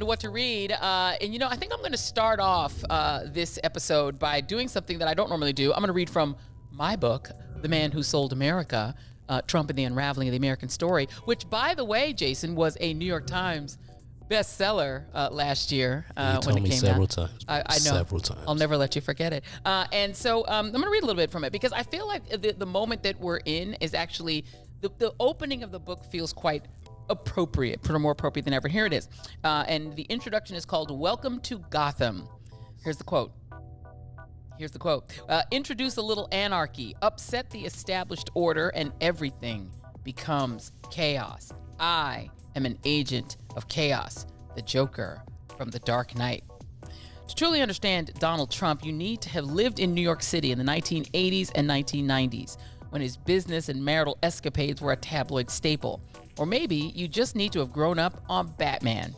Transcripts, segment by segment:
to What to Read. And, I think I'm going to start off this episode by doing something that I don't normally do. I'm going to read from my book, The Man Who Sold America, Trump and the Unraveling of the American Story, which, by the way, Jason, was a New York Times bestseller last year when it came several out. Times. I know. Several times. I'll never let you forget it. And so I'm going to read a little bit from it because I feel like the moment that we're in is actually the opening of the book feels quite appropriate, more appropriate than ever. Here it is. And the introduction is called Welcome to Gotham. Here's the quote. Introduce a little anarchy, upset the established order, and everything becomes chaos. I am an agent of chaos, the Joker from The Dark Knight. To truly understand Donald Trump, you need to have lived in New York City in the 1980s and 1990s, when his business and marital escapades were a tabloid staple. Or maybe you just need to have grown up on Batman.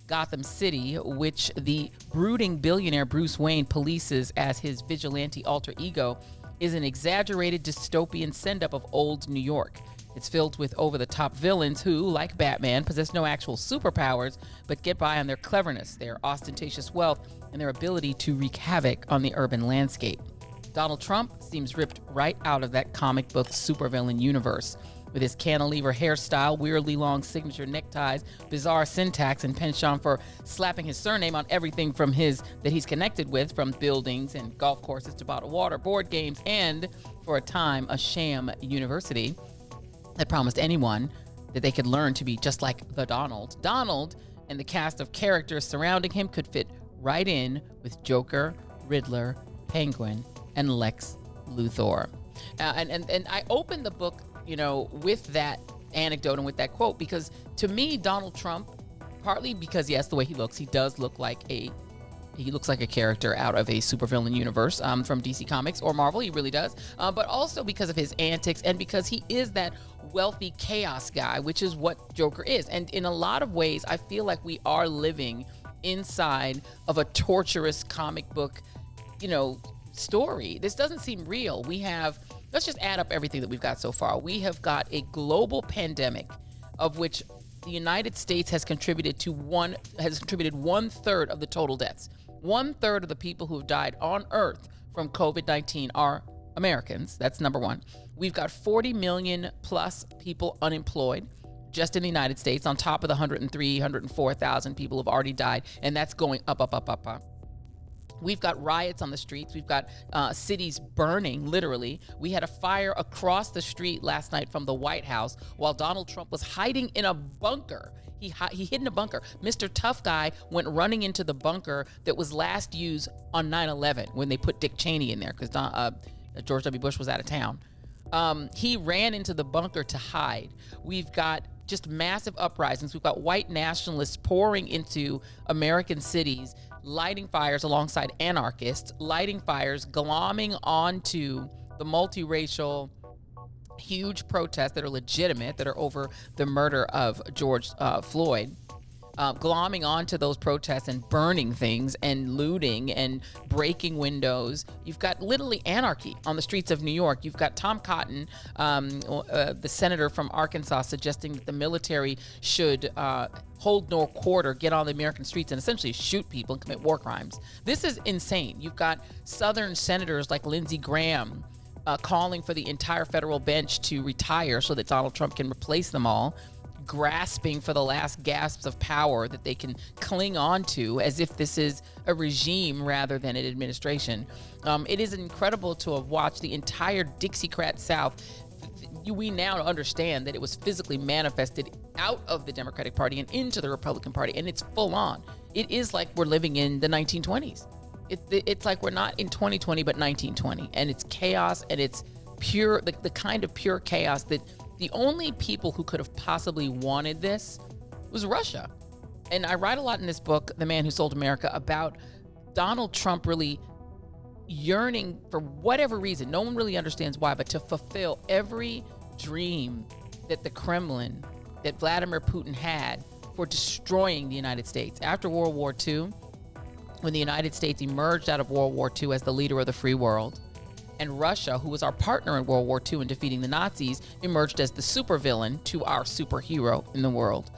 Gotham City, which the brooding billionaire Bruce Wayne polices as his vigilante alter ego, is an exaggerated dystopian send-up of old New York. It's filled with over-the-top villains who, like Batman, possess no actual superpowers, but get by on their cleverness, their ostentatious wealth, and their ability to wreak havoc on the urban landscape. Donald Trump seems ripped right out of that comic book supervillain universe. With his cantilever hairstyle, weirdly long signature neckties, bizarre syntax, and penchant for slapping his surname on everything from that he's connected with, from buildings and golf courses to bottled water, board games, and, for a time, a sham university that promised anyone that they could learn to be just like the Donald. Donald and the cast of characters surrounding him could fit right in with Joker, Riddler, Penguin, and Lex Luthor. And I opened the book, with that anecdote and with that quote, because to me, Donald Trump, partly because, yes, the way he looks, he looks like a character out of a supervillain universe from DC Comics or Marvel. He really does. But also because of his antics and because he is that wealthy chaos guy, which is what Joker is. And in a lot of ways, I feel like we are living inside of a torturous comic book, story. This doesn't seem real. Let's just add up everything that we've got so far. We have got a global pandemic of which the United States has contributed 1/3 of the total deaths. 1/3 of the people who have died on Earth from COVID-19 are Americans. That's number one. We've got 40 million plus people unemployed just in the United States, on top of the 104,000 people who have already died, and that's going up. We've got riots on the streets. We've got cities burning, literally. We had a fire across the street last night from the White House while Donald Trump was hiding in a bunker. He hid in a bunker. Mr. Tough Guy went running into the bunker that was last used on 9/11 when they put Dick Cheney in there because George W. Bush was out of town. He ran into the bunker to hide. We've got just massive uprisings. We've got white nationalists pouring into American cities, lighting fires alongside anarchists, lighting fires, glomming onto the multiracial huge protests that are legitimate, that are over the murder of George Floyd, glomming onto those protests and burning things and looting and breaking windows. You've got literally anarchy on the streets of New York. You've got Tom Cotton, the senator from Arkansas, suggesting that the military should hold no quarter, get on the American streets and essentially shoot people and commit war crimes. This is insane. You've got Southern senators like Lindsey Graham calling for the entire federal bench to retire so that Donald Trump can replace them all, grasping for the last gasps of power that they can cling on to as if this is a regime rather than an administration. It is incredible to have watched the entire Dixiecrat South. We now understand that it was physically manifested out of the Democratic Party and into the Republican Party, and it's full on. It is like we're living in the 1920s. It's like we're not in 2020, but 1920, and it's chaos, and it's pure, the kind of pure chaos that the only people who could have possibly wanted this was Russia. And I write a lot in this book, The Man Who Sold America, about Donald Trump really yearning, for whatever reason, no one really understands why, but to fulfill every dream that the Kremlin, that Vladimir Putin had for destroying the United States. After World War II, when the United States emerged out of World War II as the leader of the free world, and Russia, who was our partner in World War II in defeating the Nazis, emerged as the supervillain to our superhero in the world.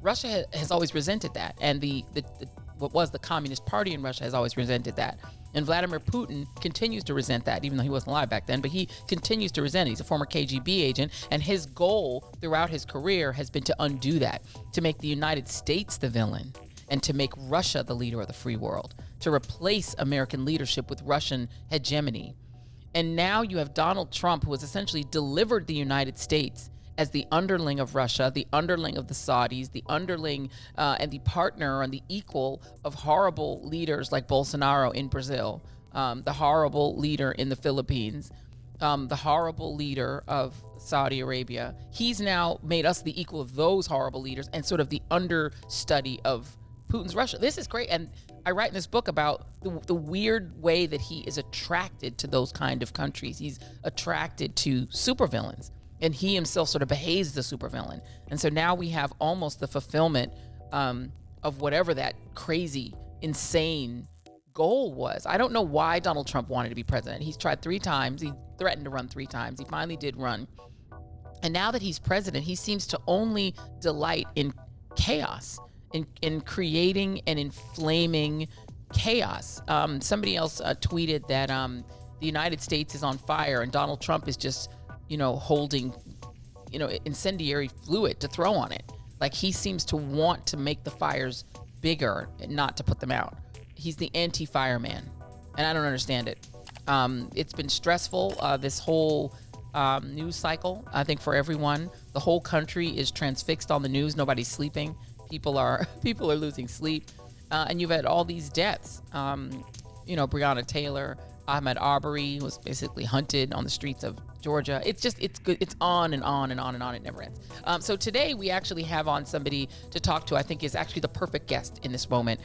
Russia has always resented that, and the what was the Communist Party in Russia has always resented that. And Vladimir Putin continues to resent that, even though he wasn't alive back then, but he continues to resent it. He's a former KGB agent, and his goal throughout his career has been to undo that, to make the United States the villain, and to make Russia the leader of the free world, to replace American leadership with Russian hegemony. And now you have Donald Trump, who has essentially delivered the United States as the underling of Russia, the underling of the Saudis, the underling and the partner and the equal of horrible leaders like Bolsonaro in Brazil, the horrible leader in the Philippines, the horrible leader of Saudi Arabia. He's now made us the equal of those horrible leaders and sort of the understudy of Putin's Russia. This is great. And I write in this book about the weird way that he is attracted to those kind of countries. He's attracted to supervillains. And he himself sort of behaves as a supervillain. And so now we have almost the fulfillment of whatever that crazy, insane goal was. I don't know why Donald Trump wanted to be president. He's tried 3 times. He threatened to run 3 times. He finally did run. And now that he's president, he seems to only delight in chaos, in creating and inflaming chaos. Somebody else tweeted that the United States is on fire and Donald Trump is just holding, incendiary fluid to throw on it. Like, he seems to want to make the fires bigger and not to put them out. He's the anti-fireman, and I don't understand it. It's been stressful, this whole news cycle, I think, for everyone. The whole country is transfixed on the news. Nobody's sleeping. People are losing sleep. And you've had all these deaths. Breonna Taylor, Ahmaud Arbery was basically hunted on the streets of Georgia. It's good. It's on and on and on and on. It never ends. So today we actually have on somebody to talk to, I think is actually the perfect guest in this moment,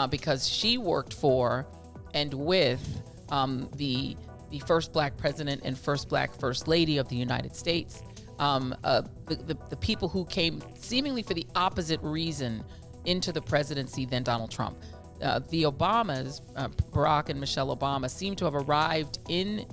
because she worked for and with the first Black president and first Black first lady of the United States. The people who came seemingly for the opposite reason into the presidency than Donald Trump. The Obamas, Barack and Michelle Obama, seem to have arrived in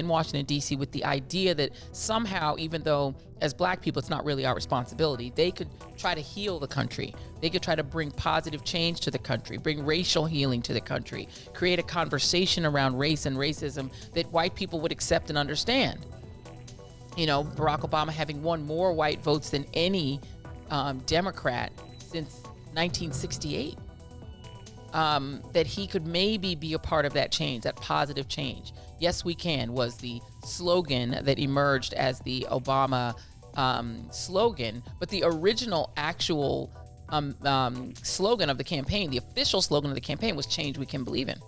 Washington, D.C., with the idea that somehow, even though as Black people, it's not really our responsibility, they could try to heal the country. They could try to bring positive change to the country, bring racial healing to the country, create a conversation around race and racism that white people would accept and understand. Barack Obama having won more white votes than any Democrat since 1968. That he could maybe be a part of that change, that positive change. Yes, we can was the slogan that emerged as the Obama slogan, but the original actual slogan of the campaign, the official slogan of the campaign, was change we can believe in.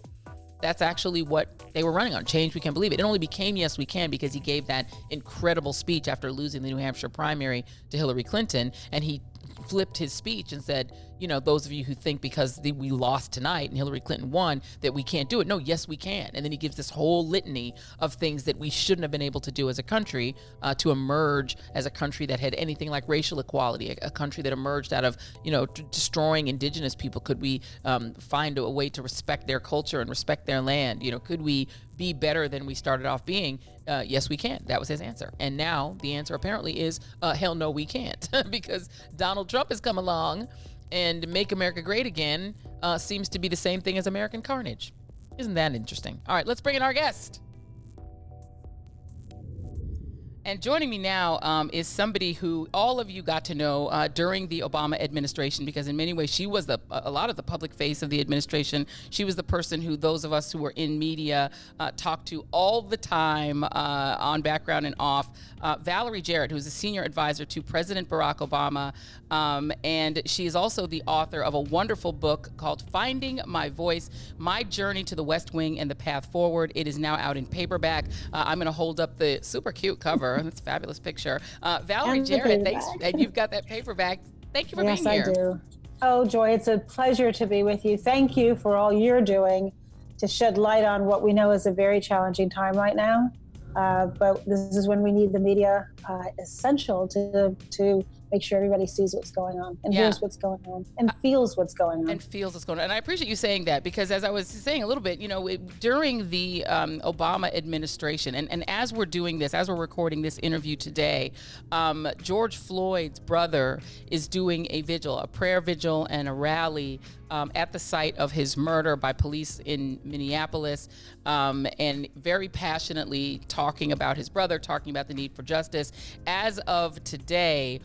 That's actually what they were running on, change we can believe it. It only became yes we can because he gave that incredible speech after losing the New Hampshire primary to Hillary Clinton, and he flipped his speech and said, those of you who think because we lost tonight and Hillary Clinton won that we can't do it. No, yes, we can. And then he gives this whole litany of things that we shouldn't have been able to do as a country to emerge as a country that had anything like racial equality, a country that emerged out of, destroying indigenous people. Could we find a way to respect their culture and respect their land? Could we be better than we started off being? Yes, we can. That was his answer. And now the answer apparently is, hell no, we can't. Because Donald Trump has come along, and Make America Great Again seems to be the same thing as American Carnage. Isn't that interesting? All right, let's bring in our guest. And joining me now is somebody who all of you got to know during the Obama administration, because in many ways she was a lot of the public face of the administration. She was the person who those of us who were in media talked to all the time on background and off. Valerie Jarrett, who's a senior advisor to President Barack Obama. And she is also the author of a wonderful book called Finding My Voice, My Journey to the West Wing and the Path Forward. It is now out in paperback. I'm going to hold up the super cute cover. That's a fabulous picture. Valerie Jarrett, thanks. And you've got that paperback. Thank you for being here. Yes, I do. Oh, Joy, it's a pleasure to be with you. Thank you for all you're doing to shed light on what we know is a very challenging time right now. But this is when we need the media essential to make sure everybody sees what's going on and Yeah. hears what's going on and feels what's going on. And feels what's going on. And I appreciate you saying that, because as I was saying a little bit, during the Obama administration, and as we're doing this, as we're recording this interview today, George Floyd's brother is doing a prayer vigil and a rally at the site of his murder by police in Minneapolis, and very passionately talking about his brother, talking about the need for justice. As of today,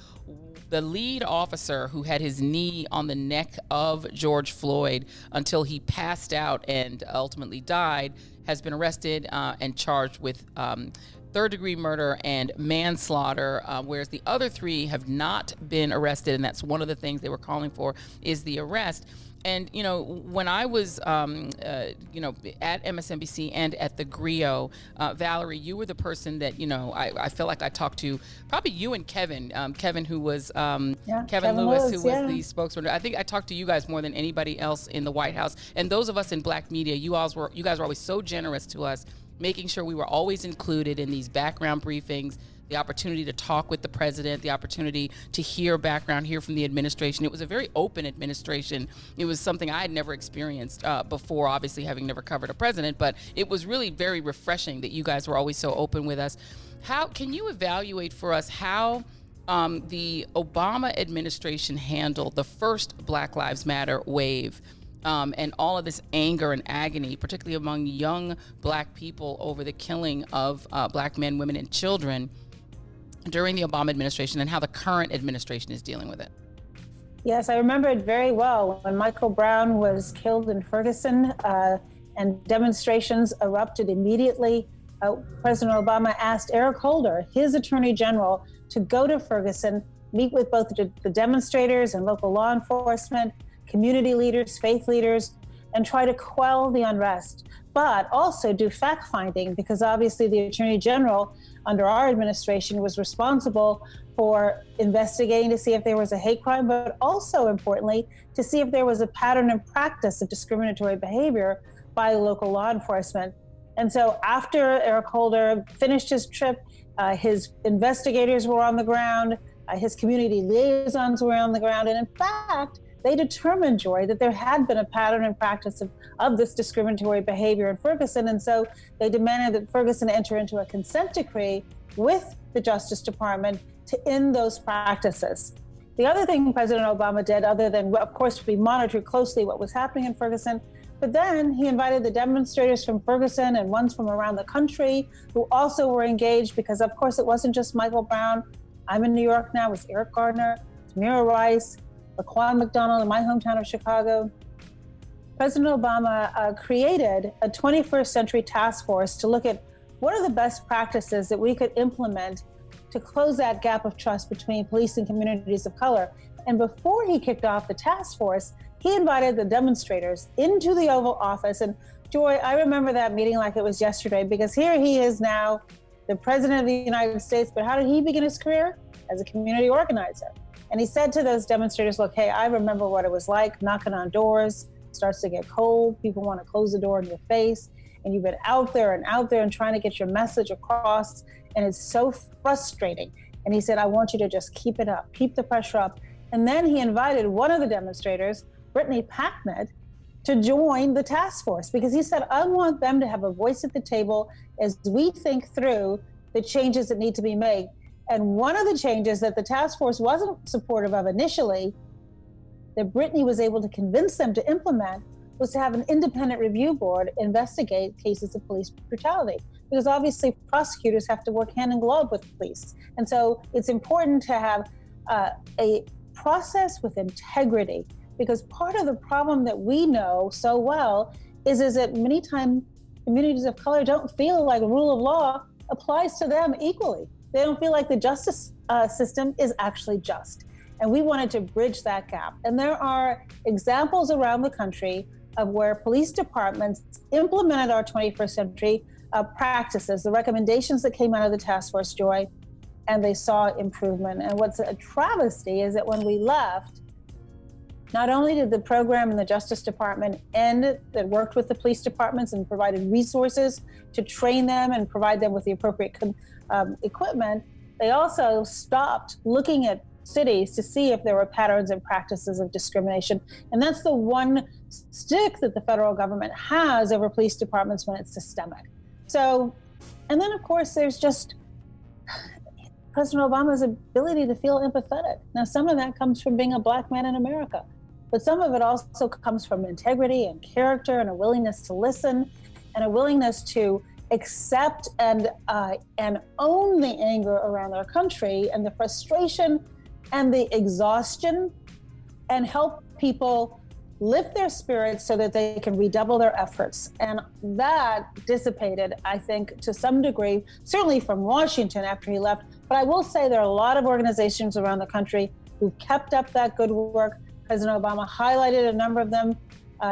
the lead officer who had his knee on the neck of George Floyd until he passed out and ultimately died has been arrested and charged with third-degree murder and manslaughter, whereas the other three have not been arrested, and that's one of the things they were calling for, is the arrest. And, when I was, at MSNBC and at the Griot, Valerie, you were the person that, I feel like I talked to, probably you and Kevin, who was, Kevin Lewis, who was the spokesman. I think I talked to you guys more than anybody else in the White House. And those of us in Black media, you guys were always so generous to us, making sure we were always included in these background briefings, the opportunity to talk with the president, the opportunity to hear from the administration. It was a very open administration. It was something I had never experienced before, obviously having never covered a president, but it was really very refreshing that you guys were always so open with us. How can you evaluate for us how the Obama administration handled the first Black Lives Matter wave? And all of this anger and agony, particularly among young Black people over the killing of Black men, women, and children during the Obama administration, and how the current administration is dealing with it. Yes, I remember it very well when Michael Brown was killed in Ferguson, and demonstrations erupted immediately. President Obama asked Eric Holder, his attorney general, to go to Ferguson, meet with both the demonstrators and local law enforcement, community leaders, faith leaders, and try to quell the unrest, but also do fact-finding, because obviously the Attorney General under our administration was responsible for investigating to see if there was a hate crime, but also importantly, to see if there was a pattern and practice of discriminatory behavior by local law enforcement. And so after Eric Holder finished his trip, his investigators were on the ground, his community liaisons were on the ground, and in fact, they determined, Joy, that there had been a pattern and practice of this discriminatory behavior in Ferguson. And so they demanded that Ferguson enter into a consent decree with the Justice Department to end those practices. The other thing President Obama did, other than, of course, we monitored closely what was happening in Ferguson, but then he invited the demonstrators from Ferguson and ones from around the country who also were engaged, because of course it wasn't just Michael Brown. I'm in New York now with Eric Gardner, Tamira Rice, Laquan McDonald in my hometown of Chicago. President Obama created a 21st century task force to look at what are the best practices that we could implement to close that gap of trust between police and communities of color. And before he kicked off the task force, he invited the demonstrators into the Oval Office. And Joy, I remember that meeting like it was yesterday, because here he is now, the President of the United States, but how did he begin his career? As a community organizer. And he said to those demonstrators, look, hey, I remember what it was like knocking on doors. It starts to get cold. People want to close the door in your face. And you've been out there and trying to get your message across. And it's so frustrating. And he said, I want you to just keep it up, keep the pressure up. And then he invited one of the demonstrators, Brittany Packnett, to join the task force, because he said, I want them to have a voice at the table as we think through the changes that need to be made. And one of the changes that the task force wasn't supportive of initially, that Brittany was able to convince them to implement, was to have an independent review board investigate cases of police brutality. Because obviously prosecutors have to work hand in glove with police. And so it's important to have a process with integrity, because part of the problem that we know so well is that many times communities of color don't feel like rule of law applies to them equally. They don't feel like the justice system is actually just. And we wanted to bridge that gap. And there are examples around the country of where police departments implemented our 21st century practices, the recommendations that came out of the task force, Joy, and they saw improvement. And what's a travesty is that when we left, not only did the program in the Justice Department end that worked with the police departments and provided resources to train them and provide them with the appropriate equipment, they also stopped looking at cities to see if there were patterns and practices of discrimination. And that's the one stick that the federal government has over police departments when it's systemic. So, and then of course there's just President Obama's ability to feel empathetic. Now, some of that comes from being a Black man in America, but some of it also comes from integrity and character and a willingness to listen and a willingness to accept and own the anger around our country and the frustration and the exhaustion, and help people lift their spirits so that they can redouble their efforts. And that dissipated, I think, to some degree, certainly from Washington after he left. But I will say there are a lot of organizations around the country who've kept up that good work. President Obama highlighted a number of them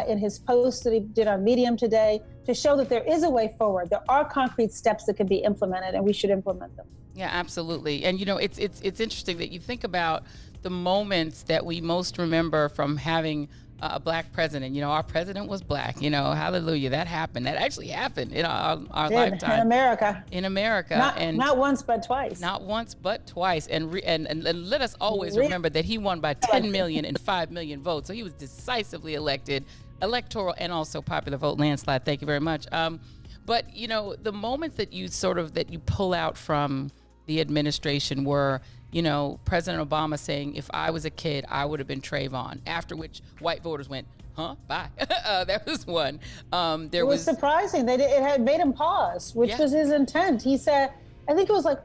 in his post that he did on Medium today to show that there is a way forward. There are concrete steps that can be implemented, and we should implement them. Yeah, absolutely. And, it's interesting that you think about the moments that we most remember from having a Black president. Our president was Black, hallelujah, that happened. That actually happened in our lifetime. In America. Not once, but twice. Not once, but twice. And let us always remember that he won by 10 million and 5 million votes. So he was decisively elected, electoral and also popular vote landslide. Thank you very much. But, the moments that you pull out from the administration were, President Obama saying, if I was a kid, I would have been Trayvon, after which white voters went, huh, bye. That was one. It was surprising. It had made him pause, which was his intent. He said, I think it was like,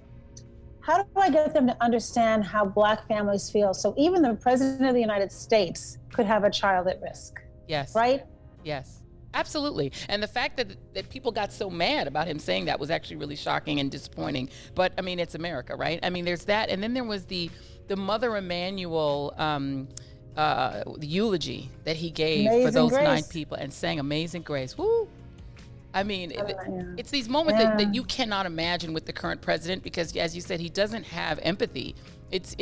how do I get them to understand how Black families feel? So even the president of the United States could have a child at risk. Yes. Right? Yes. Absolutely. And the fact that people got so mad about him saying that was actually really shocking and disappointing. But, it's America, right? There's that. And then there was the Mother Emanuel the eulogy that he gave for those 9 people and sang Amazing Grace. Woo! It's these moments that you cannot imagine with the current president because, as you said, he doesn't have empathy. It's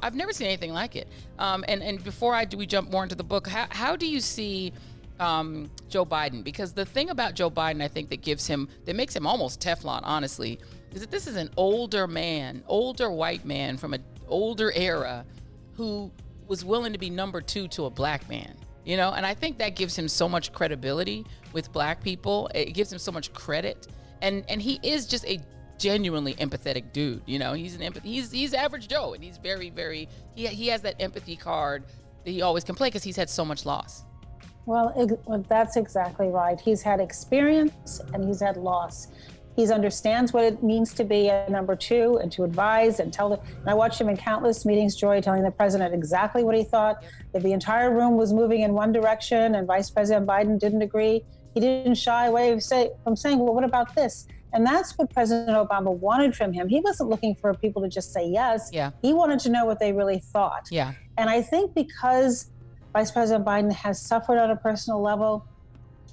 I've never seen anything like it. And before we jump more into the book, how do you see Joe Biden? Because the thing about Joe Biden, I think that makes him almost Teflon, honestly, is that this is an older white man from an older era who was willing to be number 2 to a Black man, and I think that gives him so much credibility with Black people. It gives him so much credit. And he is just a genuinely empathetic dude. He's average Joe, and he's very, very, he has that empathy card that he always can play because he's had so much loss. Well, that's exactly right. He's had experience and he's had loss. He understands what it means to be a number 2 and to advise and and I watched him in countless meetings, Joy, telling the president exactly what he thought, that the entire room was moving in one direction and Vice President Biden didn't agree. He didn't shy away from saying, well, what about this? And that's what President Obama wanted from him. He wasn't looking for people to just say yes. Yeah. He wanted to know what they really thought. Yeah. And I think because Vice President Biden has suffered on a personal level,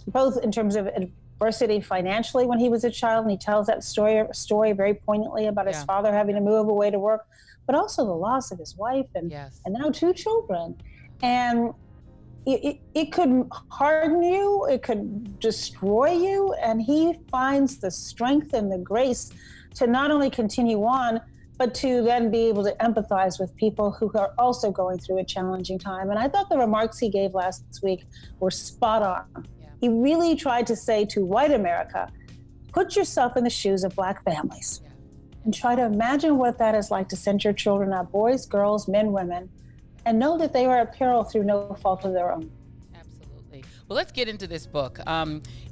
both in terms of adversity financially when he was a child, and he tells that story very poignantly about his father having to move away to work, but also the loss of his wife and now 2 children. And it could harden you, it could destroy you, and he finds the strength and the grace to not only continue on, but to then be able to empathize with people who are also going through a challenging time. And I thought the remarks he gave last week were spot on. Yeah. He really tried to say to white America, put yourself in the shoes of Black families and try to imagine what that is like to send your children out, boys, girls, men, women, and know that they are at peril through no fault of their own. Absolutely. Well, let's get into this book.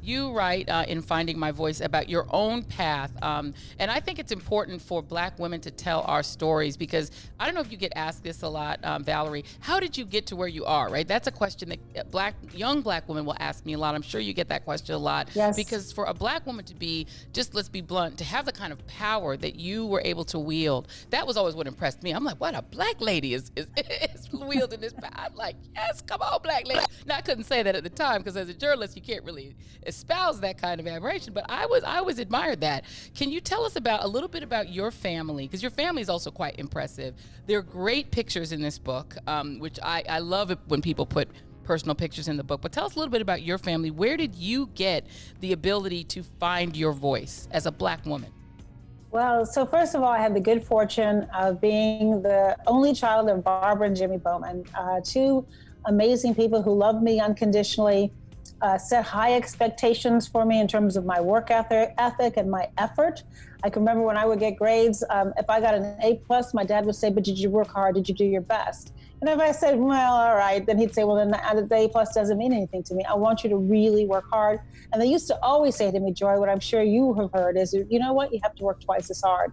You write in Finding My Voice about your own path. And I think it's important for Black women to tell our stories because I don't know if you get asked this a lot, Valerie, how did you get to where you are, right? That's a question that young Black women will ask me a lot. I'm sure you get that question a lot. Yes. Because for a Black woman to be, just let's be blunt, to have the kind of power that you were able to wield, that was always what impressed me. I'm like, what a Black lady is wielding this power. I'm like, yes, come on, Black lady. Now, I couldn't say that at the time because as a journalist, you can't really espouse that kind of admiration, but I always admired that. Can you tell us a little bit about your family? Because your family is also quite impressive. There are great pictures in this book, which I love it when people put personal pictures in the book, but tell us a little bit about your family. Where did you get the ability to find your voice as a Black woman? Well, so first of all, I had the good fortune of being the only child of Barbara and Jimmy Bowman, two amazing people who loved me unconditionally, set high expectations for me in terms of my work ethic and my effort. I can remember when I would get grades, if I got an A plus, my dad would say, but did you work hard? Did you do your best? And if I said, well, all right, then he'd say, well, then the A plus doesn't mean anything to me. I want you to really work hard. And they used to always say to me, Joy, what I'm sure you have heard is, you know what, you have to work twice as hard.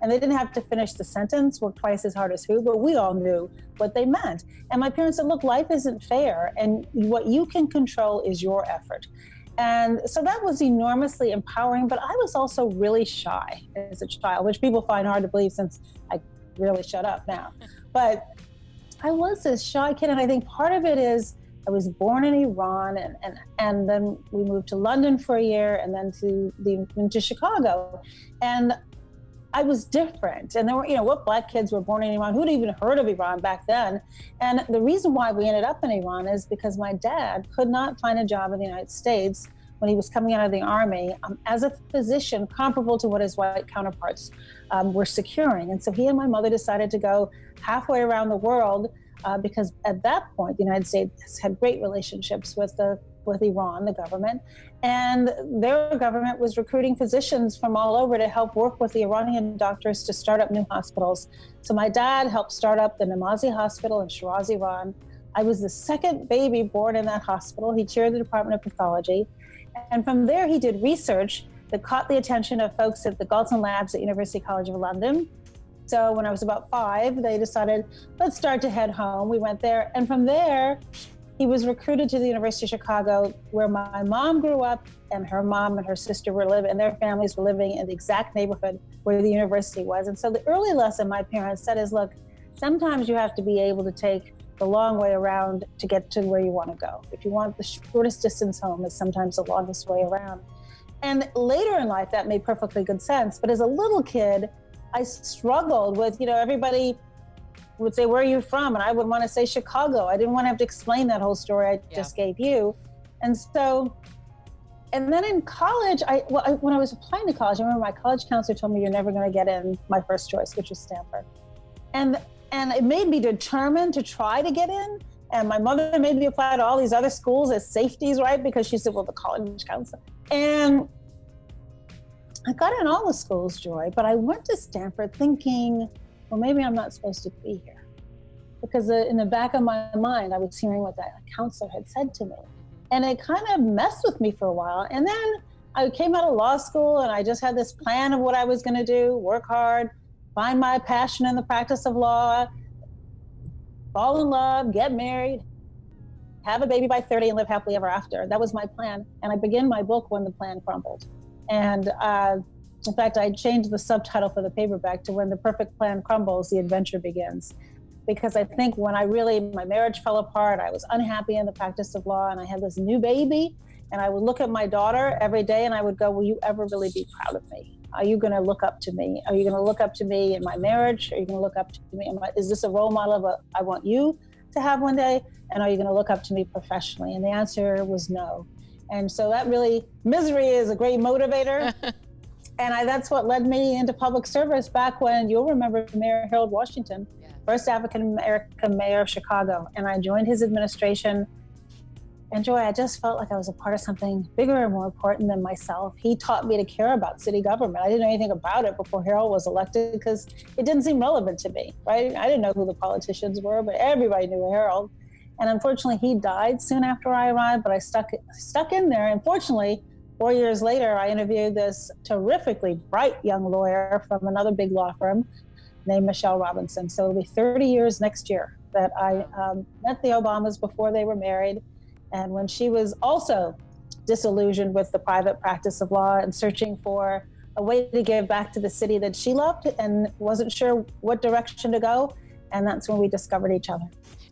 And they didn't have to finish the sentence, work twice as hard as who, but we all knew what they meant. And my parents said, look, life isn't fair. And what you can control is your effort. And so that was enormously empowering, but I was also really shy as a child, which people find hard to believe since I really shut up now. But I was this shy kid, and I think part of it is I was born in Iran, and then we moved to London for a year, and then to Chicago. And I was different. And there were, what black kids were born in Iran? Who'd even heard of Iran back then? And the reason why we ended up in Iran is because my dad could not find a job in the United States when he was coming out of the army as a physician comparable to what his white counterparts were securing. And so he and my mother decided to go halfway around the world because at that point, the United States had great relationships with Iran, the government, and their government was recruiting physicians from all over to help work with the Iranian doctors to start up new hospitals. So my dad helped start up the Namazi Hospital in Shiraz, Iran. I was the second baby born in that hospital. He chaired the Department of Pathology. And from there, he did research that caught the attention of folks at the Galton Labs at University College of London. So when I was about 5, they decided, let's start to head home. We went there. And from there, he was recruited to the University of Chicago, where my mom grew up, and her mom and her sister were living, and their families were living in the exact neighborhood where the university was. And so the early lesson my parents said is, look, sometimes you have to be able to take the long way around to get to where you want to go. If you want the shortest distance home, is sometimes the longest way around. And later in life, that made perfectly good sense. But as a little kid, I struggled with, everybody would say, where are you from? And I would want to say Chicago. I didn't want to have to explain that whole story I just gave you. And then in college, when I was applying to college, I remember my college counselor told me, you're never going to get in my first choice, which was Stanford. And it made me determined to try to get in. And my mother made me apply to all these other schools as safeties, right? Because she said, well, the college counselor. And I got in all the schools, Joy, but I went to Stanford thinking, well, maybe I'm not supposed to be here. Because in the back of my mind, I was hearing what that counselor had said to me. And it kind of messed with me for a while. And then I came out of law school, and I just had this plan of what I was going to do, work hard, find my passion in the practice of law, fall in love, get married, have a baby by 30, and live happily ever after. That was my plan. And I began my book when the plan crumbled. And in fact, I changed the subtitle for the paperback to When the Perfect Plan Crumbles, the Adventure Begins. Because I think when my marriage fell apart, I was unhappy in the practice of law, and I had this new baby, and I would look at my daughter every day and I would go, will you ever really be proud of me? Are you going to look up to me? Are you going to look up to me in my marriage? Are you going to look up to me? Is this a role model of I want you to have one day? And are you going to look up to me professionally? And the answer was no. And so that really, misery is a great motivator. And that's what led me into public service back when, you'll remember Mayor Harold Washington, first African-American mayor of Chicago. And I joined his administration. And Joy, I just felt like I was a part of something bigger and more important than myself. He taught me to care about city government. I didn't know anything about it before Harold was elected because it didn't seem relevant to me, right? I didn't know who the politicians were, but everybody knew Harold. And unfortunately, he died soon after I arrived, but I stuck in there. And fortunately, 4 years later, I interviewed this terrifically bright young lawyer from another big law firm named Michelle Robinson. So it'll be 30 years next year that I met the Obamas before they were married. And when she was also disillusioned with the private practice of law and searching for a way to give back to the city that she loved and wasn't sure what direction to go. And that's when we discovered each other.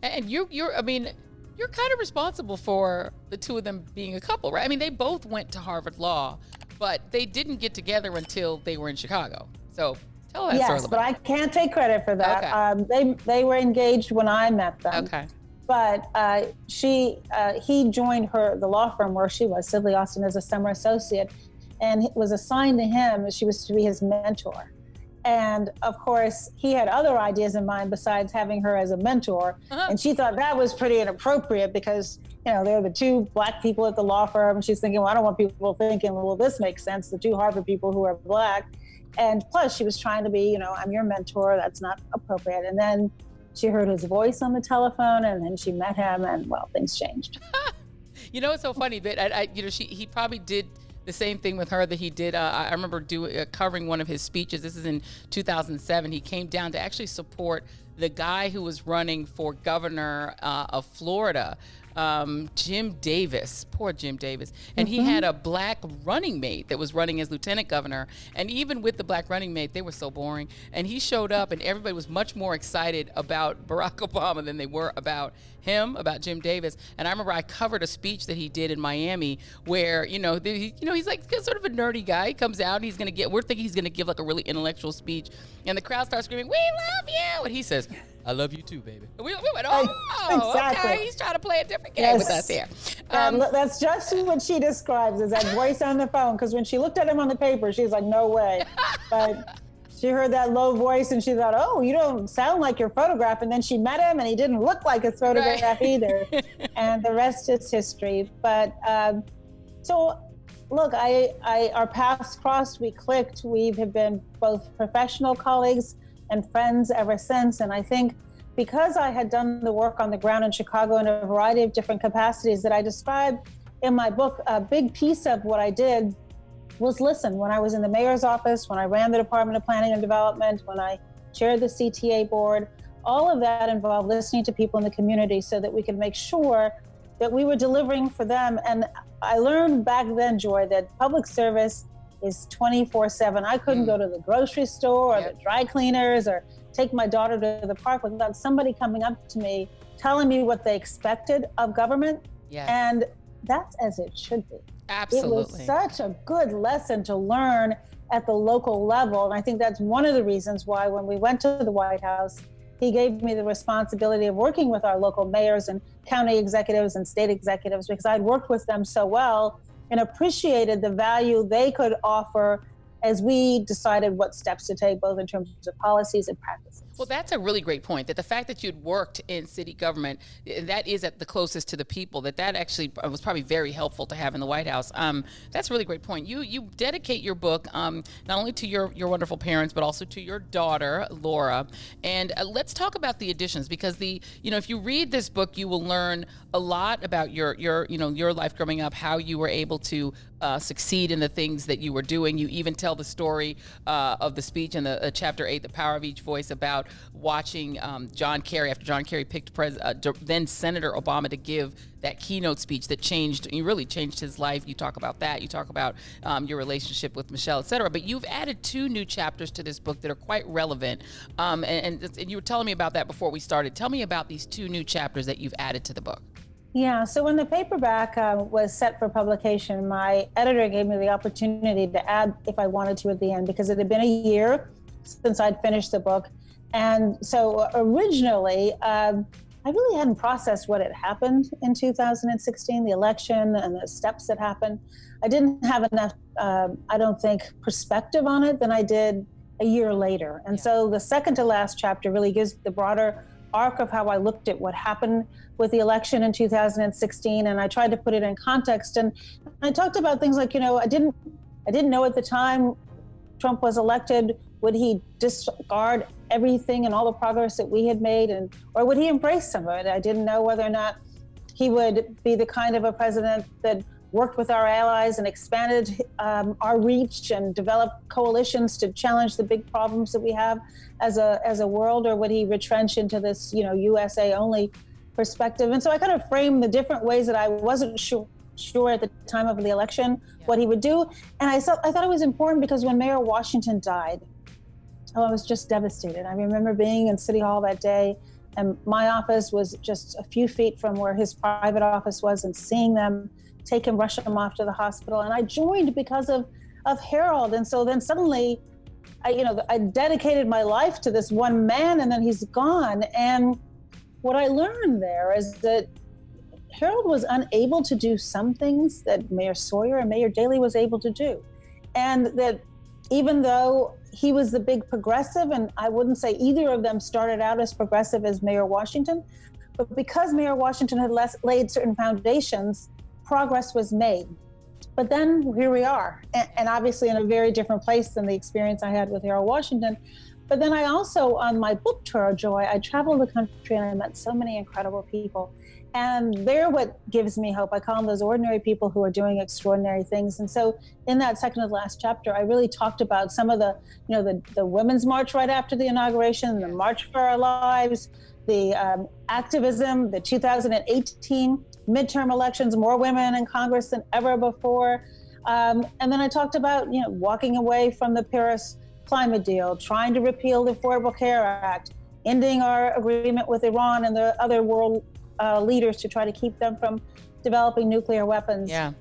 And you're kind of responsible for the two of them being a couple, right? I mean, they both went to Harvard Law, but they didn't get together until they were in Chicago. So tell that story a little bit. But I can't take credit for that. Okay. They were engaged when I met them. Okay. But he joined the law firm where she was, Sidley Austin, as a summer associate. and it was assigned to him. She was to be his mentor. And of course, he had other ideas in mind besides having her as a mentor. And she thought that was pretty inappropriate because, they're the two Black people at the law firm. And she's thinking, well, I don't want people thinking, well, this makes sense, the two Harvard people who are Black. And plus, she was trying to be, I'm your mentor. That's not appropriate. And then she heard his voice on the telephone, and then she met him, and well, things changed. It's so funny, but he probably did the same thing with her that he did. I remember covering one of his speeches. This is in 2007. He came down to actually support the guy who was running for governor of Florida, Jim Davis, poor Jim Davis. And he had a Black running mate that was running as lieutenant governor. And even with the Black running mate, they were so boring. And he showed up and everybody was much more excited about Barack Obama than they were about him, about Jim Davis. And I remember I covered a speech that he did in Miami where, he's like sort of a nerdy guy. He comes out and we're thinking he's going to give like a really intellectual speech. And the crowd starts screaming, "We love you!" And he says, "I love you too, baby." We went, exactly. Okay, he's trying to play a different game with us here. That's just what she describes as that voice on the phone, because when she looked at him on the paper, she was like, no way. But she heard that low voice and she thought, oh, you don't sound like your photograph. And then she met him and he didn't look like his photograph either. And the rest is history. But so look, our paths crossed, we clicked. We have been both professional colleagues and friends ever since. And I think because I had done the work on the ground in Chicago in a variety of different capacities that I describe in my book, a big piece of what I did was listen. When I was in the mayor's office, when I ran the Department of Planning and Development, when I chaired the CTA board, all of that involved listening to people in the community so that we could make sure that we were delivering for them. And I learned back then, Joy, that public service is 24/7. I couldn't go to the grocery store or the dry cleaners or take my daughter to the park without somebody coming up to me, telling me what they expected of government. Yes. And that's as it should be. Absolutely. It was such a good lesson to learn at the local level. And I think that's one of the reasons why when we went to the White House, he gave me the responsibility of working with our local mayors and county executives and state executives, because I'd worked with them so well and appreciated the value they could offer as we decided what steps to take, both in terms of policies and practices. Well, that's a really great point, that the fact that you'd worked in city government, that is at the closest to the people, that actually was probably very helpful to have in the White House. That's a really great point. You dedicate your book not only to your wonderful parents, but also to your daughter, Laura. And let's talk about the additions, because if you read this book, you will learn a lot about your life growing up, how you were able to succeed in the things that you were doing. You even tell the story of the speech in the chapter 8, The Power of Each Voice, about watching John Kerry, after John Kerry picked then Senator Obama to give that keynote speech that really changed his life. You talk about that. You talk about your relationship with Michelle, et cetera. But you've added 2 new chapters to this book that are quite relevant. And you were telling me about that before we started. Tell me about these 2 new chapters that you've added to the book. Yeah, so when the paperback was set for publication, my editor gave me the opportunity to add if I wanted to at the end, because it had been a year since I'd finished the book. And so originally, I really hadn't processed what had happened in 2016, the election and the steps that happened. I didn't have enough, I don't think, perspective on it than I did a year later. And so the second to last chapter really gives the broader arc of how I looked at what happened with the election in 2016, and I tried to put it in context. And I talked about things like, I didn't know at the time Trump was elected, would he discard everything and all the progress that we had made, or would he embrace some of it? I didn't know whether or not he would be the kind of a president that worked with our allies and expanded our reach and developed coalitions to challenge the big problems that we have as a world, or would he retrench into this, USA only perspective? And so I kind of framed the different ways that I wasn't sure at the time of the election what he would do. And I thought it was important because when Mayor Washington died, I was just devastated. I remember being in City Hall that day, and my office was just a few feet from where his private office was, and seeing them take him, rush him off to the hospital. And I joined because of Harold. And so then suddenly, I dedicated my life to this one man, and then he's gone. And what I learned there is that Harold was unable to do some things that Mayor Sawyer and Mayor Daley was able to do. And that even though he was the big progressive, and I wouldn't say either of them started out as progressive as Mayor Washington, but because Mayor Washington had laid certain foundations, progress was made. But then here we are, and obviously in a very different place than the experience I had with Harold Washington. But then I also, on my book tour, Joy, I traveled the country and I met so many incredible people. And they're what gives me hope. I call them those ordinary people who are doing extraordinary things. And so in that second to last chapter, I really talked about some of the Women's March right after the inauguration, the March for Our Lives, the activism, the 2018 midterm elections, more women in Congress than ever before. And then I talked about, walking away from the Paris climate deal, trying to repeal the Affordable Care Act, ending our agreement with Iran and the other world leaders to try to keep them from developing nuclear weapons. Yeah.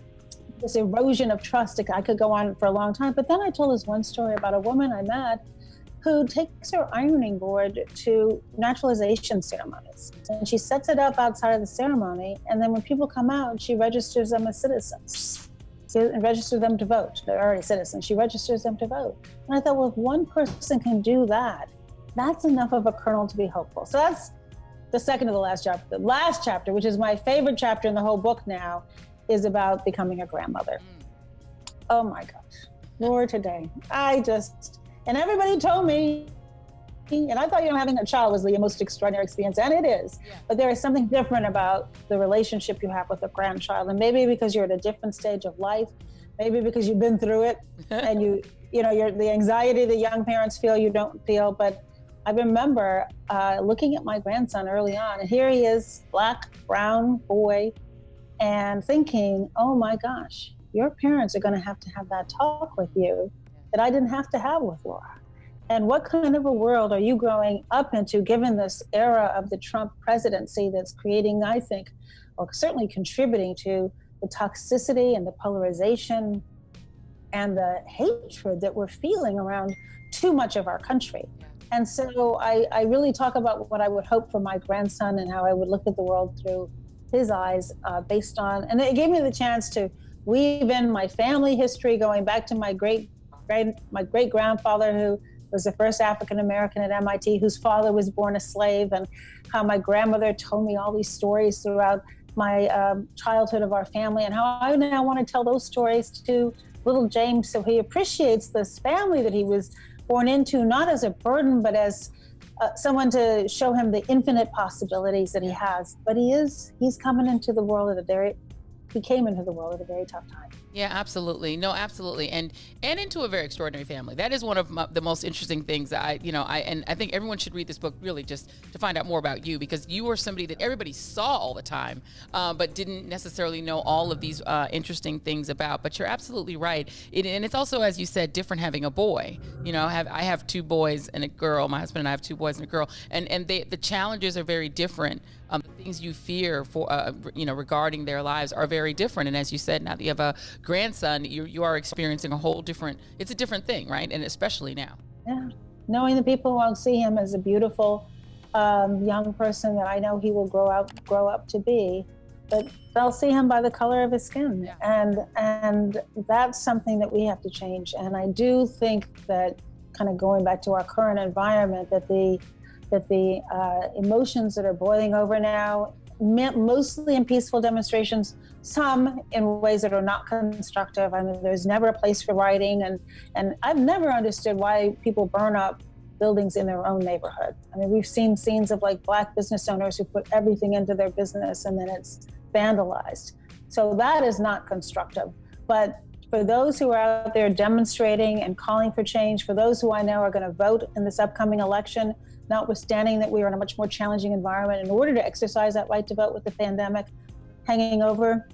This erosion of trust, I could go on for a long time. But then I told this one story about a woman I met who takes her ironing board to naturalization ceremonies. And she sets it up outside of the ceremony. And then when people come out, she registers them as citizens. And registers them to vote. They're already citizens. She registers them to vote. And I thought, well, if one person can do that, that's enough of a kernel to be hopeful. So that's the second to the last chapter. The last chapter, which is my favorite chapter in the whole book now, is about becoming a grandmother. Oh my gosh, Lord, today. And everybody told me, and I thought, having a child was the most extraordinary experience, and it is. Yeah. But there is something different about the relationship you have with a grandchild. And maybe because you're at a different stage of life, maybe because you've been through it, and you're the anxiety that young parents feel, you don't feel. But I remember looking at my grandson early on, and here he is, black, brown boy, and thinking, oh my gosh, your parents are going to have that talk with you that I didn't have to have with Laura. And what kind of a world are you growing up into, given this era of the Trump presidency that's creating, I think, or certainly contributing to the toxicity and the polarization and the hatred that we're feeling around too much of our country. And so I really talk about what I would hope for my grandson and how I would look at the world through his eyes based on, and it gave me the chance to weave in my family history, going back to my great grandfather, who was the first African-American at MIT, whose father was born a slave, and how my grandmother told me all these stories throughout my childhood of our family, and how I now want to tell those stories to little James so he appreciates this family that he was born into, not as a burden, but as someone to show him the infinite possibilities that he has. But he's coming into the world he came into the world at a very tough time. Yeah, absolutely. No, absolutely. And into a very extraordinary family. That is one of the most interesting things that I think everyone should read this book really just to find out more about you, because you were somebody that everybody saw all the time, but didn't necessarily know all of these interesting things about. But you're absolutely right. And it's also, as you said, different having a boy. I have two boys and a girl. My husband and I have two boys and a girl. And the challenges are very different. The things you fear for, regarding their lives are very different. And as you said, now that you have a grandson, you are experiencing it's a different thing, right? And especially now. Yeah. Knowing that people won't see him as a beautiful young person that I know he will grow up to be, but they'll see him by the color of his skin. Yeah. And that's something that we have to change. And I do think that, kind of going back to our current environment, that the emotions that are boiling over now, mostly in peaceful demonstrations, some in ways that are not constructive. I mean, there's never a place for rioting, and I've never understood why people burn up buildings in their own neighborhood. I mean, we've seen scenes of Black business owners who put everything into their business and then it's vandalized. So that is not constructive. But for those who are out there demonstrating and calling for change, for those who I know are going to vote in this upcoming election, notwithstanding that we are in a much more challenging environment, in order to exercise that right to vote with the pandemic hanging over,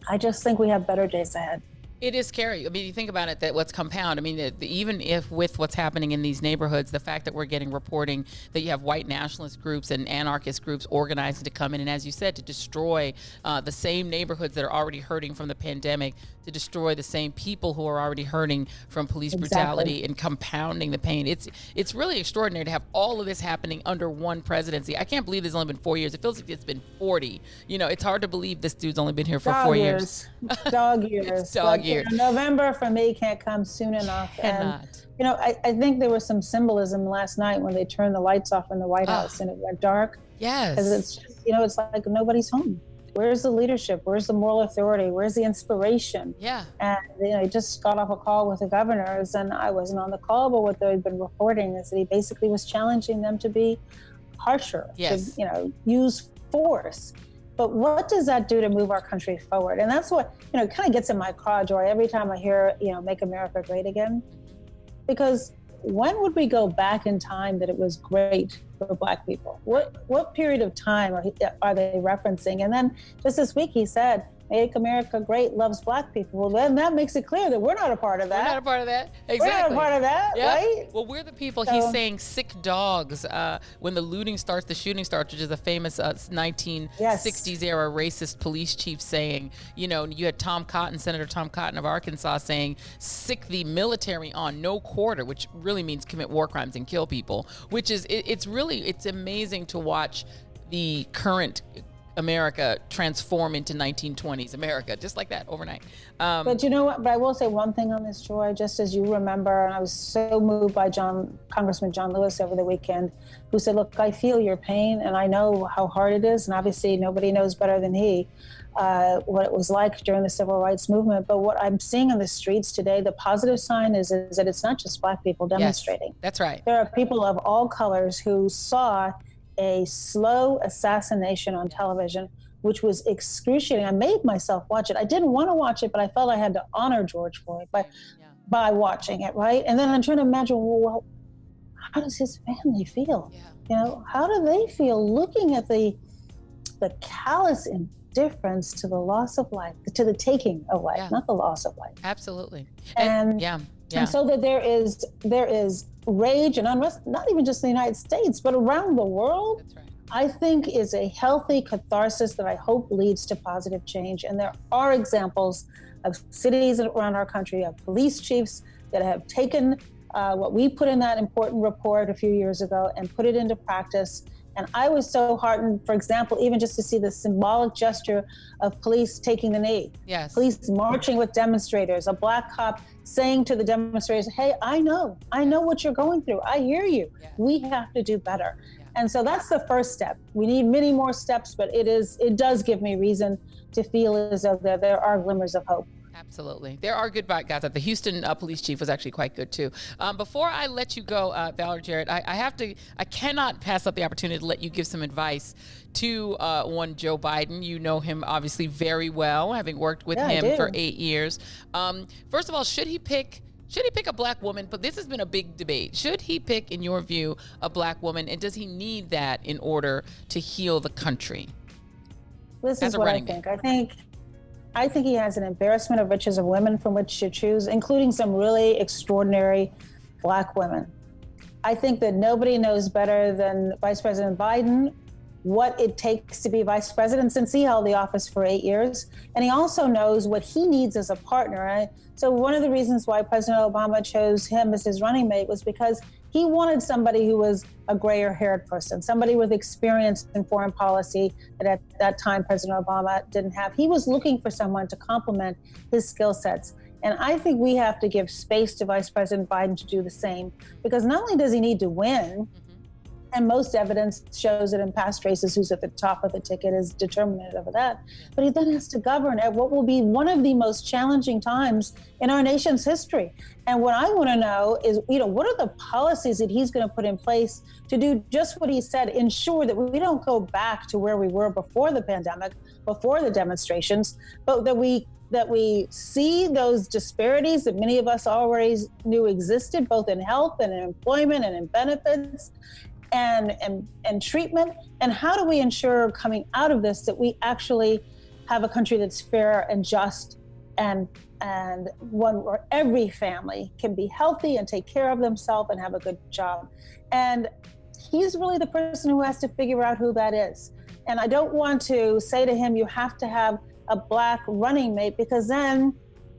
I just think we have better days ahead. It is scary. I mean, you think about it, that what's compound. I mean, even if with what's happening in these neighborhoods, the fact that we're getting reporting that you have white nationalist groups and anarchist groups organizing to come in and, as you said, to destroy the same neighborhoods that are already hurting from the pandemic, to destroy the same people who are already hurting from police brutality and compounding the pain. It's really extraordinary to have all of this happening under one presidency. I can't believe there's only been 4 years. It feels like it's been 40. It's hard to believe this dude's only been here for 4 years. Dog years. year. November for me can't come soon enough. Cannot. And, I think there was some symbolism last night when they turned the lights off in the White House and it went dark. Yes. Because it's just, it's like nobody's home. Where's the leadership? Where's the moral authority? Where's the inspiration? Yeah. And I just got off a call with the governors, and I wasn't on the call, but what they've been reporting is that he basically was challenging them to be harsher, yes. to use force. But what does that do to move our country forward? And that's what kind of gets in my craw, Joy, every time I hear Make America Great Again. Because when would we go back in time that it was great for Black people? What period of time are they referencing? And then just this week he said, Make America Great loves Black people. Well, then that makes it clear that we're not a part of that. We're not a part of that. Exactly. We're not a part of that, right? Well, we're the people. He's saying sick dogs when the looting starts, the shooting starts, which is a famous 1960s era racist police chief saying, you had Senator Tom Cotton of Arkansas saying, sick the military on no quarter, which really means commit war crimes and kill people, which is, it's amazing to watch the current America transform into 1920s America, just like that overnight. But you know what? But I will say one thing on this, Joy, just as you remember, and I was so moved by Congressman John Lewis over the weekend, who said, look, I feel your pain and I know how hard it is. And obviously nobody knows better than he what it was like during the civil rights movement. But what I'm seeing in the streets today, the positive sign is that it's not just Black people demonstrating. Yes, that's right. There are people of all colors who saw a slow assassination on television, which was excruciating. I made myself watch it. I didn't want to watch it, but I felt I had to honor George Floyd by watching it, right? And then I'm trying to imagine, well, how does his family feel? Yeah. How do they feel looking at the callous indifference to the loss of life, to the taking of life, not the loss of life? Absolutely. And so that there is rage and unrest, not even just in the United States, but around the world. That's right. I think is a healthy catharsis that I hope leads to positive change. And there are examples of cities around our country, of police chiefs that have taken what we put in that important report a few years ago and put it into practice. And I was so heartened, for example, even just to see the symbolic gesture of police taking the knee. Yes. Police marching with demonstrators, a Black cop saying to the demonstrators, hey, I know what you're going through. I hear you. Yeah. We have to do better. Yeah. And so that's the first step. We need many more steps, but it does give me reason to feel as though there are glimmers of hope. Absolutely. There are good guys. The Houston police chief was actually quite good too. Before I let you go, Valerie Jarrett, I cannot pass up the opportunity to let you give some advice to one Joe Biden. You know him obviously very well, having worked with him for 8 years. First of all, should he pick a Black woman? But this has been a big debate. Should he pick, in your view, a Black woman? And does he need that in order to heal the country? This is what I think. I think he has an embarrassment of riches of women from which to choose, including some really extraordinary Black women. I think that nobody knows better than Vice President Biden what it takes to be vice president, since he held the office for 8 years. And he also knows what he needs as a partner. So one of the reasons why President Obama chose him as his running mate was because he wanted somebody who was a grayer haired person, somebody with experience in foreign policy that at that time President Obama didn't have. He was looking for someone to complement his skill sets. And I think we have to give space to Vice President Biden to do the same, because not only does he need to win, and most evidence shows that in past races, who's at the top of the ticket is determinative of that. But he then has to govern at what will be one of the most challenging times in our nation's history. And what I want to know is, what are the policies that he's going to put in place to do just what he said, ensure that we don't go back to where we were before the pandemic, before the demonstrations, but that we see those disparities that many of us already knew existed, both in health and in employment and in benefits, and treatment. And how do we ensure coming out of this that we actually have a country that's fair and just and one where every family can be healthy and take care of themselves and have a good job? And he's really the person who has to figure out who that is. And I don't want to say to him, you have to have a Black running mate, because then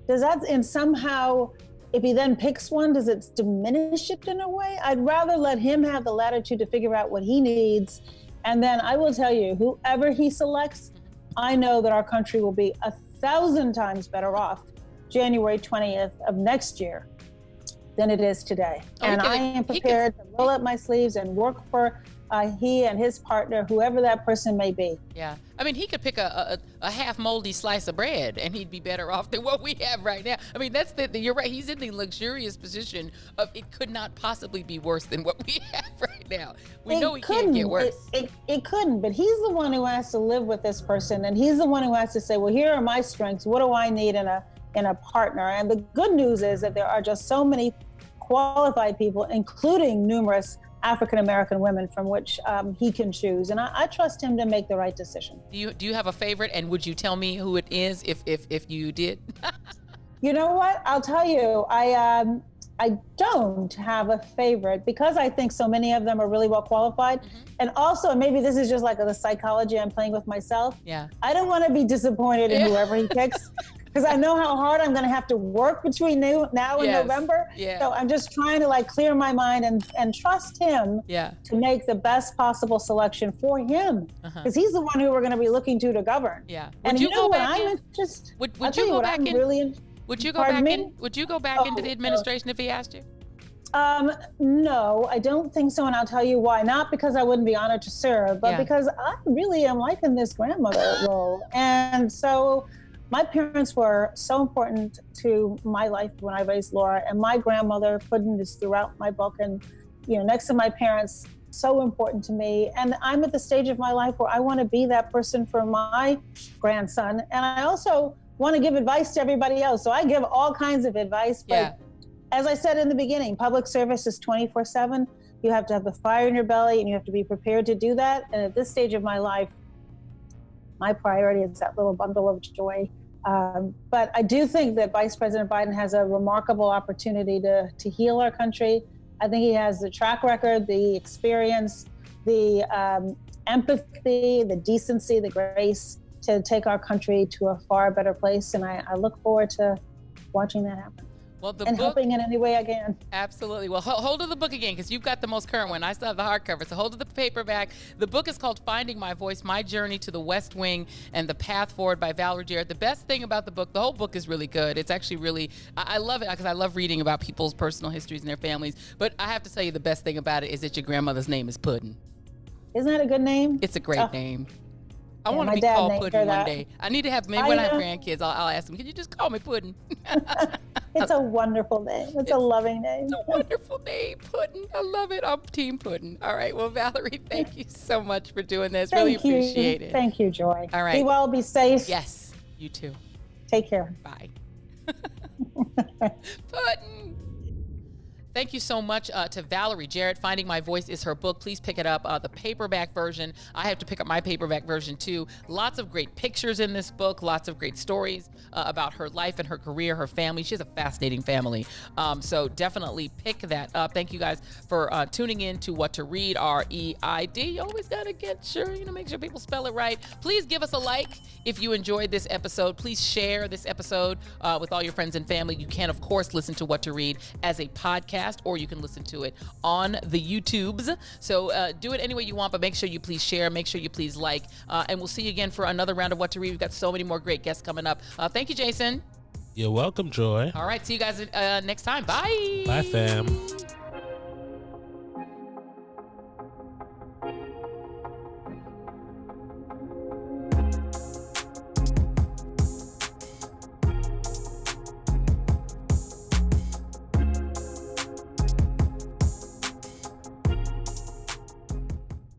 does that, and somehow if he then picks one, does it diminish it in a way? I'd rather let him have the latitude to figure out what he needs. And then I will tell you, whoever he selects, I know that our country will be 1,000 times better off January 20th of next year than it is today. And I am prepared to roll up my sleeves and work for he and his partner, whoever that person may be. Yeah. I mean, he could pick a half moldy slice of bread and he'd be better off than what we have right now. I mean, that's you're right. He's in the luxurious position of it could not possibly be worse than what we have right now. We know it can't get worse. It couldn't, but he's the one who has to live with this person. And he's the one who has to say, well, here are my strengths. What do I need in a partner? And the good news is that there are just so many qualified people, including numerous African-American women from which he can choose. And I trust him to make the right decision. Do you have a favorite? And would you tell me who it is if you did? You know what? I'll tell you, I don't have a favorite because I think so many of them are really well qualified. Mm-hmm. And also, maybe this is just like the psychology I'm playing with myself. Yeah. I don't want to be disappointed in whoever he picks. Because I know how hard I'm going to have to work between now and November. Yeah. So I'm just trying to clear my mind and trust him to make the best possible selection for him. Because he's the one who we're going to be looking to govern. Yeah. And you know what? I'm just. Would you go back in? Would you go back in? Would you go back into the administration if he asked you? No, I don't think so, and I'll tell you why. Not because I wouldn't be honored to serve, but because I really am liking this grandmother role, and so. My parents were so important to my life when I raised Laura, and my grandmother, Puddin, is throughout my book, and next to my parents, so important to me. And I'm at the stage of my life where I want to be that person for my grandson, and I also want to give advice to everybody else. So I give all kinds of advice, but as I said in the beginning, public service is 24/7. You have to have the fire in your belly, and you have to be prepared to do that. And at this stage of my life, my priority is that little bundle of joy. But I do think that Vice President Biden has a remarkable opportunity to heal our country. I think he has the track record, the experience, the empathy, the decency, the grace to take our country to a far better place. And I look forward to watching that happen. Well, helping in any way I can. Absolutely. Well, hold of the book again, because you've got the most current one. I still have the hardcover, so hold of the paperback. The book is called Finding My Voice, My Journey to the West Wing and the Path Forward by Valerie Jarrett. The best thing about the book, the whole book is really good. It's actually really, I love it because I love reading about people's personal histories and their families. But I have to tell you, the best thing about it is that your grandmother's name is Puddin. Isn't that a good name? It's a great name. I want to be called Puddin one day. I need to have, maybe when I have grandkids, I'll ask them, can you just call me Puddin? It's a wonderful name. It's a loving name. It's a wonderful name, Puddin. I love it. I'm Team Puddin. All right. Well, Valerie, thank you so much for doing this. Really appreciate it. Thank you, Joy. All right. Be well, be safe. Yes, you too. Take care. Bye. Puddin. Thank you so much to Valerie Jarrett. Finding My Voice is her book. Please pick it up. The paperback version. I have to pick up my paperback version too. Lots of great pictures in this book. Lots of great stories about her life and her career, her family. She has a fascinating family. So definitely pick that up. Thank you guys for tuning in to What to Read, REID. You always got to make sure people spell it right. Please give us a like if you enjoyed this episode. Please share this episode with all your friends and family. You can, of course, listen to What to Read as a podcast, or you can listen to it on the YouTubes. So do it any way you want, but make sure you please share, make sure you please like, and we'll see you again for another round of What to Read. We've got so many more great guests coming up. Thank you, Jason. You're welcome, Joy. All right, see you guys next time. Bye. Bye, fam.